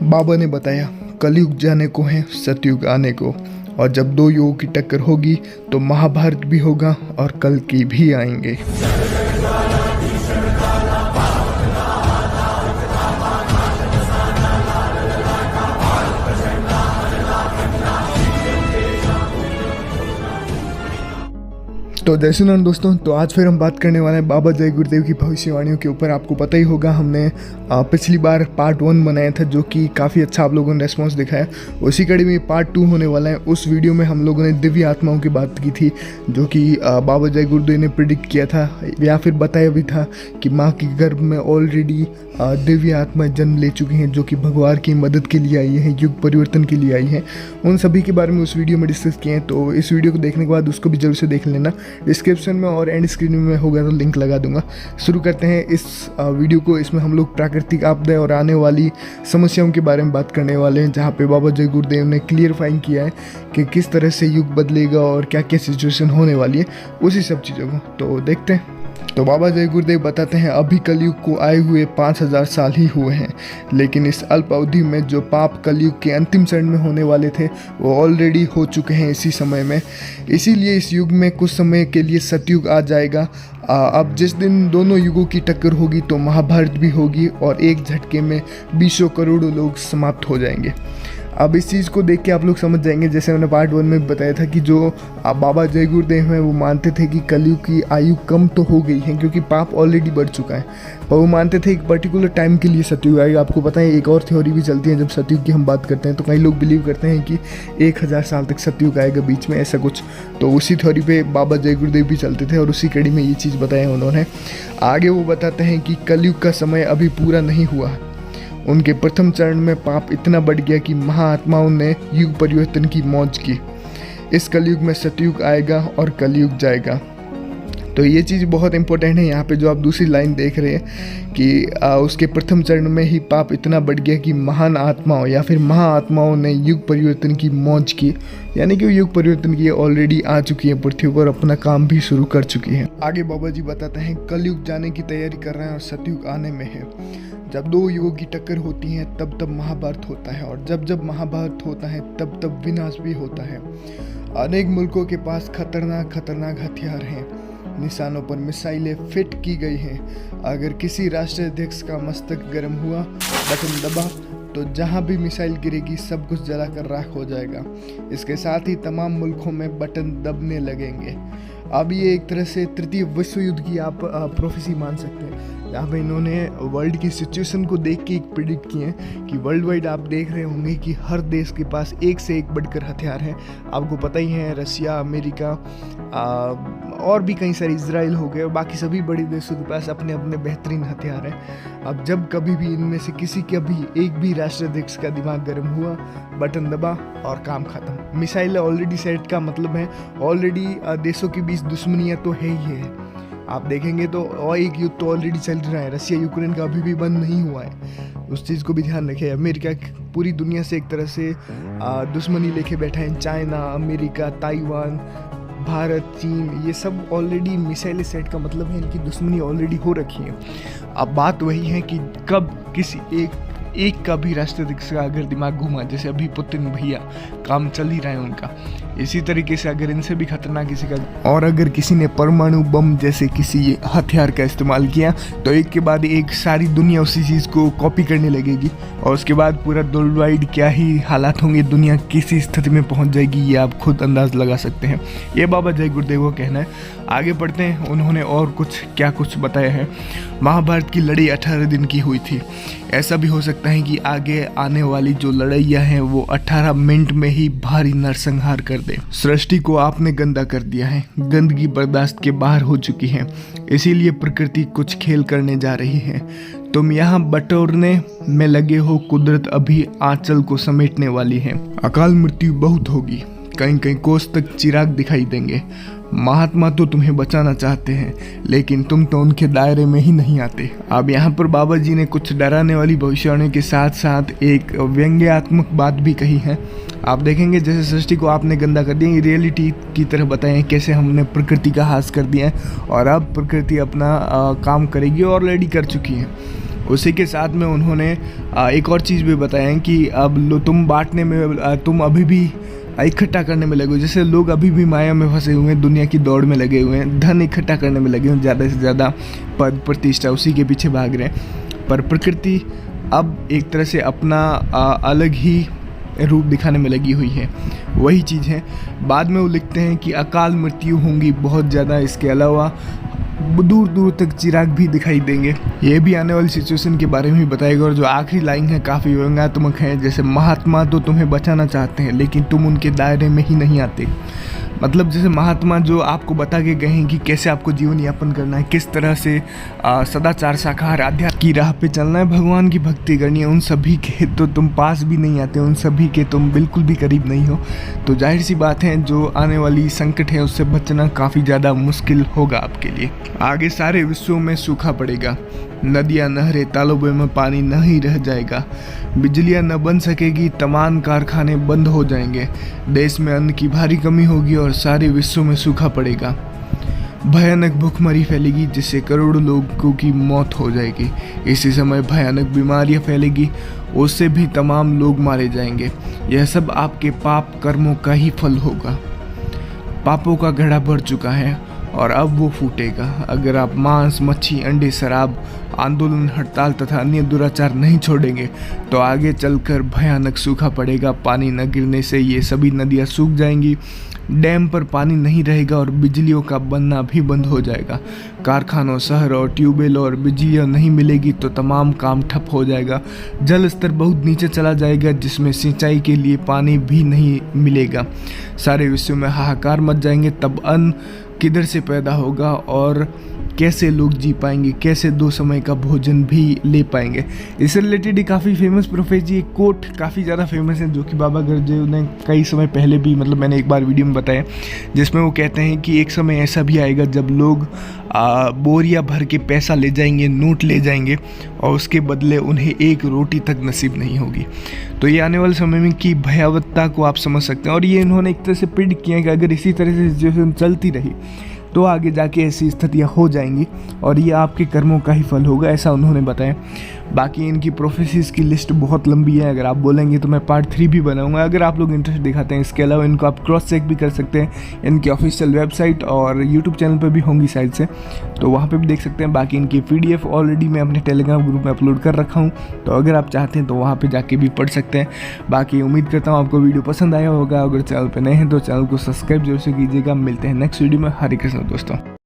बाबा ने बताया कलयुग जाने को है सतयुग आने को, और जब दो युगों की टक्कर होगी तो महाभारत भी होगा और कल्कि भी आएंगे। तो जय श्री राम दोस्तों। तो आज फिर हम बात करने वाले हैं बाबा जय गुरुदेव की भविष्यवाणियों के ऊपर। आपको पता ही होगा हमने पिछली बार पार्ट 1 बनाया था जो कि काफ़ी अच्छा आप लोगों ने रेस्पॉन्स दिखाया। उसी कड़ी में पार्ट 2 होने वाला है। उस वीडियो में हम लोगों ने दिव्य आत्माओं की बात की थी जो कि बाबा जय गुरुदेव ने प्रिडिक्ट किया था या फिर बताया भी था कि माँ के गर्भ में ऑलरेडी दिव्य आत्माएं जन्म ले चुकी हैं जो कि भगवान की मदद के लिए आई हैं, युग परिवर्तन के लिए आई हैं। उन सभी के बारे में उस वीडियो में डिस्कस किए हैं। तो इस वीडियो को देखने के बाद उसको भी जरूर से देख लेना। डिस्क्रिप्शन में और एंड स्क्रीन में होगा तो लिंक लगा दूंगा। शुरू करते हैं इस वीडियो को। इसमें हम लोग प्राकृतिक आपदाएं और आने वाली समस्याओं के बारे में बात करने वाले हैं, जहाँ पे बाबा जय गुरुदेव ने क्लियरफाइंग किया है कि किस तरह से युग बदलेगा और क्या क्या सिचुएशन होने वाली है, उसी सब चीज़ों को तो देखते हैं। तो बाबा जय गुरुदेव बताते हैं अभी कलयुग को आए हुए 5000 साल ही हुए हैं, लेकिन इस अल्प अवधि में जो पाप कलयुग के अंतिम चरण में होने वाले थे वो ऑलरेडी हो चुके हैं इसी समय में। इसीलिए इस युग में कुछ समय के लिए सतयुग आ जाएगा। अब जिस दिन दोनों युगों की टक्कर होगी तो महाभारत भी होगी और एक झटके में 20 करोड़ लोग समाप्त हो जाएंगे। अब इस चीज़ को देख के आप लोग समझ जाएंगे, जैसे मैंने पार्ट 1 में बताया था कि जो बाबा जय गुरुदेव हैं वो मानते थे कि कलयुग की आयु कम तो हो गई है क्योंकि पाप ऑलरेडी बढ़ चुका है, पर वो मानते थे एक पर्टिकुलर टाइम के लिए सतयुग आएगा। आपको पता है एक और थ्योरी भी चलती है जब सतयुग की हम बात करते हैं, तो कई लोग बिलीव करते हैं कि 1000 साल तक सतयुग आएगा बीच में, ऐसा कुछ। तो उसी थ्योरी पे बाबा जय गुरुदेव भी चलते थे और उसी कड़ी में ये चीज़ बताया उन्होंने। आगे वो बताते हैं कि कलयुग का समय अभी पूरा नहीं हुआ। उनके प्रथम चरण में पाप इतना बढ़ गया कि महाआत्माओं ने युग परिवर्तन की मौज की। इस कलयुग में सतयुग आएगा और कलयुग जाएगा। तो ये चीज़ बहुत इंपॉर्टेंट है। यहाँ पे जो आप दूसरी लाइन देख रहे हैं कि उसके प्रथम चरण में ही पाप इतना बढ़ गया कि महान आत्माओं या फिर महाआत्माओं ने युग परिवर्तन की मौज की, यानी कि युग परिवर्तन की ऑलरेडी आ चुकी है पृथ्वी पर, अपना काम भी शुरू कर चुकी है। आगे बाबा जी बताते हैं कलयुग जाने की तैयारी कर रहे हैं और सतयुग आने में है। जब दो युगों की टक्कर होती है तब तब महाभारत होता है, और जब जब महाभारत होता है तब तब विनाश भी होता है। अनेक मुल्कों के पास खतरनाक खतरनाक हथियार हैं, निशानों पर मिसाइलें फिट की गई हैं। अगर किसी राष्ट्राध्यक्ष का मस्तक गर्म हुआ, बटन दबा, तो जहां भी मिसाइल गिरेगी सब कुछ जलाकर राख हो जाएगा। इसके साथ ही तमाम मुल्कों में बटन दबने लगेंगे। अब ये एक तरह से तृतीय विश्व युद्ध की आप प्रोफेसी मान सकते हैं, जहाँ पे इन्होंने वर्ल्ड की सिचुएशन को देख के एक प्रिडिक्ट किए हैं कि वर्ल्ड वाइड आप देख रहे होंगे कि हर देश के पास एक से एक बढ़कर हथियार हैं। आपको पता ही है रसिया, अमेरिका और भी कई सारे, इजराइल हो गए, और बाकी सभी बड़े देशों के पास अपने अपने बेहतरीन हथियार हैं। अब जब कभी भी इनमें से किसी का भी एक भी राष्ट्राध्यक्ष का दिमाग गर्म हुआ, बटन दबा और काम खत्म। मिसाइल ऑलरेडी सेट का मतलब है ऑलरेडी देशों के बीच दुश्मनियाँ तो है ही है। आप देखेंगे तो और एक युद्ध तो ऑलरेडी चल रहा है, रसिया यूक्रेन का अभी भी बंद नहीं हुआ है। उस चीज़ को भी ध्यान रखें। अमेरिका पूरी दुनिया से एक तरह से दुश्मनी लेके बैठा है। चाइना, अमेरिका, ताइवान, भारत, चीन, ये सब ऑलरेडी मिसाइल सेट का मतलब है इनकी दुश्मनी ऑलरेडी हो रखी है। अब बात वही है कि कब किसी एक का भी राष्ट्राध्यक्ष का अगर दिमाग घूमा, जैसे अभी पुतिन भैया काम चल ही रहा है उनका, इसी तरीके से अगर इनसे भी खतरनाक किसी का, और अगर किसी ने परमाणु बम जैसे किसी हथियार का इस्तेमाल किया तो एक के बाद एक सारी दुनिया उसी चीज़ को कॉपी करने लगेगी, और उसके बाद पूरा वर्ल्ड वाइड क्या ही हालात होंगे, दुनिया किसी स्थिति में पहुंच जाएगी, ये आप खुद अंदाज लगा सकते हैं। ये बाबा जय गुरुदेव का कहना है। आगे बढ़ते हैं, उन्होंने और कुछ बताया है। महाभारत की लड़ाई 18 दिन की हुई थी। ऐसा भी हो सकता है कि आगे आने वाली जो लड़ाइयाँ हैं वो 18 मिनट में ही भारी नरसंहार कर दे। सृष्टि को आपने गंदा कर दिया है, गंदगी बर्दाश्त के बाहर हो चुकी है, इसीलिए प्रकृति कुछ खेल करने जा रही है। तुम यहाँ बटोरने में लगे हो, कुदरत अभी आंचल को समेटने वाली है। अकाल मृत्यु बहुत होगी, कहीं कहीं कोस तक चिराग दिखाई देंगे। महात्मा तो तुम्हें बचाना चाहते हैं, लेकिन तुम तो उनके दायरे में ही नहीं आते। अब यहाँ पर बाबा जी ने कुछ डराने वाली भविष्यवाणी के साथ साथ एक व्यंग्यात्मक बात भी कही है। आप देखेंगे जैसे सृष्टि को आपने गंदा कर दिया, रियलिटी की तरह बताएं कैसे हमने प्रकृति का हास कर दिया है, और अब प्रकृति अपना काम करेगी, ऑलरेडी कर चुकी है। उसी के साथ में उन्होंने एक और चीज़ भी बताया कि अब तुम बांटने में, तुम अभी भी इकट्ठा करने में लगे हो। जैसे लोग अभी भी माया में फंसे हुए हैं, दुनिया की दौड़ में लगे हुए हैं, धन इकट्ठा करने में लगे हुए हैं, ज़्यादा से ज़्यादा पद प्रतिष्ठा, उसी के पीछे भाग रहे हैं। पर प्रकृति अब एक तरह से अपना अलग ही रूप दिखाने में लगी हुई है। वही चीज़ है। बाद में वो लिखते हैं कि अकाल मृत्यु होंगी बहुत ज़्यादा, इसके अलावा दूर दूर तक चिराग भी दिखाई देंगे। ये भी आने वाली सिचुएशन के बारे में भी बताएगा। और जो आखिरी लाइन है काफ़ी व्यंग्यात्मक है, जैसे महात्मा तो तुम्हें बचाना चाहते हैं लेकिन तुम उनके दायरे में ही नहीं आते। मतलब जैसे महात्मा जो आपको बता के गए हैं कि कैसे आपको जीवन यापन करना है, किस तरह से सदाचार शाकाहार आध्यात्म की राह पे चलना है, भगवान की भक्ति करनी है, उन सभी के तो तुम पास भी नहीं आते, उन सभी के तुम बिल्कुल भी करीब नहीं हो। तो जाहिर सी बात है जो आने वाली संकट है उससे बचना काफ़ी ज़्यादा मुश्किल होगा आपके लिए। आगे सारे विश्वों में सूखा पड़ेगा, नदियाँ नहरें तालाबों में पानी नहीं रह जाएगा, बिजलियाँ न बन सकेगी, तमाम कारखाने बंद हो जाएंगे, देश में अन्न की भारी कमी होगी और सारे विश्व में सूखा पड़ेगा। भयानक भूखमरी फैलेगी जिससे करोड़ों लोगों की मौत हो जाएगी। इसी समय भयानक बीमारियां फैलेगी, उससे भी तमाम लोग मारे जाएंगे। यह सब आपके पाप कर्मों का ही फल होगा। पापों का घड़ा भर चुका है और अब वो फूटेगा। अगर आप मांस, मच्छी, अंडे, शराब, आंदोलन, हड़ताल तथा अन्य दुराचार नहीं छोड़ेंगे तो आगे चलकर भयानक सूखा पड़ेगा। पानी न गिरने से ये सभी नदियाँ सूख जाएंगी, डैम पर पानी नहीं रहेगा और बिजलियों का बनना भी बंद हो जाएगा। कारखानों, शहर और ट्यूबवेल और बिजलियाँ नहीं मिलेगी तो तमाम काम ठप हो जाएगा। जल स्तर बहुत नीचे चला जाएगा जिसमें सिंचाई के लिए पानी भी नहीं मिलेगा। सारे विश्व में हाहाकार मच जाएंगे। तब अन्न किधर से पैदा होगा और कैसे लोग जी पाएंगे, कैसे 2 समय का भोजन भी ले पाएंगे। इससे रिलेटेड ही काफ़ी फेमस प्रोफेसी, एक कोट काफ़ी ज़्यादा फेमस है जो कि बाबा गुरदेव ने कई समय पहले भी, मतलब मैंने एक बार वीडियो में बताया, जिसमें वो कहते हैं कि एक समय ऐसा भी आएगा जब लोग बोरिया भर के पैसा ले जाएंगे, नोट ले जाएंगे और उसके बदले उन्हें एक रोटी तक नसीब नहीं होगी। तो ये आने वाले समय में की भयावहता को आप समझ सकते हैं। और ये इन्होंने एक तरह से प्रेडिक्ट किया कि अगर इसी तरह से सिचुएशन चलती रही तो आगे जाके ऐसी स्थितियाँ हो जाएंगी और ये आपके कर्मों का ही फल होगा, ऐसा उन्होंने बताया। बाकी इनकी प्रोफेसीज की लिस्ट बहुत लंबी है, अगर आप बोलेंगे तो मैं पार्ट 3 भी बनाऊंगा अगर आप लोग इंटरेस्ट दिखाते हैं। इसके अलावा इनको आप क्रॉस चेक भी कर सकते हैं, इनकी ऑफिशियल वेबसाइट और यूट्यूब चैनल पर भी होंगी साइड से, तो वहाँ पे भी देख सकते हैं। बाकी इनकी PDF ऑलरेडी मैं अपने टेलीग्राम ग्रुप में अपलोड कर रखा हूँ, तो अगर आप चाहते हैं तो वहाँ पर जाके भी पढ़ सकते हैं। बाकी उम्मीद करता हूँ आपको वीडियो पसंद आया होगा। अगर चैनल पर नए हैं तो चैनल को सब्सक्राइब जरूर से कीजिएगा। मिलते हैं नेक्स्ट वीडियो में। हरे कृष्ण दोस्तों।